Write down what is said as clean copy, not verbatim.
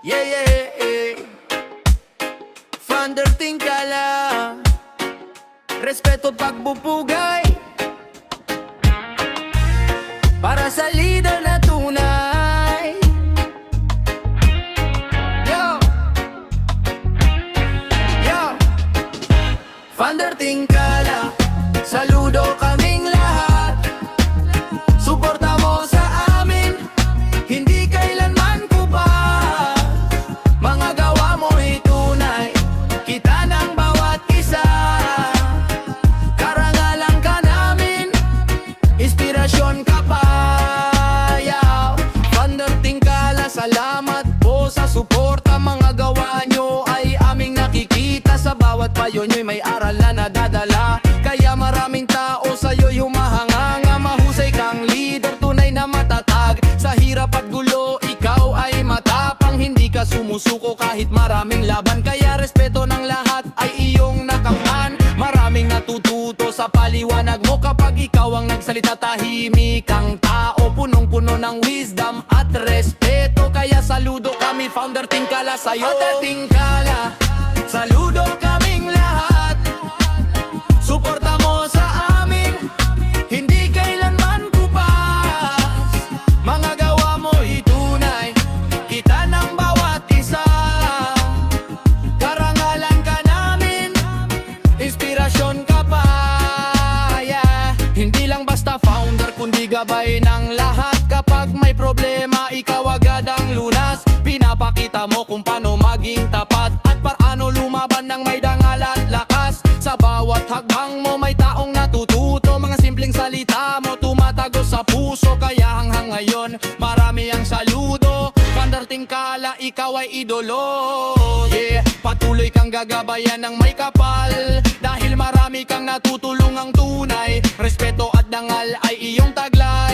Yeah, yeah, yeah. Founder Tingkala, respeto at pagbubugay para sa leader na tunay. Yo, yo. Founder Tingkala, saludo kaming lahat. Suporta mo sa amin, hindi kailanman kupas. Mga gawa mo itunay, kita ng bawat isa. Karangalan ka namin, inspirasyon ka pa. Yaw. Founder Tingkala, salamat po sa suporta. Mga gawa nyo ay aming nakikita. Sa bawat payo nyo'y may aral na nadadala. Kaya maraming tao sa'yo'y humahanganga. Mahusay kang leader, tunay na matatag. Sa hirap at gulo, ikaw ay matapang. Hindi ka sumusuko kahit maraming laban. Kaya respeto ng lahat ay iyong nakamtan. Maraming natututo sa paliwanag mo. Kapag ikaw ang nagsalita, tahimik ang tao. Punong-puno ng wisdom at respeto. Kaya saludo kami, Founder Tingkala, sa'yo. Founder Tingkala, saludo kaming lahat. Suporta mo sa amin, hindi kailanman kupas. Mga gawa mo itunay, kita ng bawat isa. Karangalan ka namin, inspirasyon ka pa. Yeah. Hindi lang basta founder, kundi gabay ng lahat. Kapag may problema, ikaw agad ang lunas. Pinapakita mo kung paano maging tapat at paano lumaban ng may dangal at lakas. Sa bawat hakbang mo may taong natututo. Mga simpleng salita mo tumatago sa puso. Kaya hanggang ngayon marami ang saludo. Founder Tingkala, ikaw ay idolo. Yeah, patuloy kang gagabayan ng may kapal. Dahil marami kang natutulungang tunay. Respeto at dangal ay iyong taglay.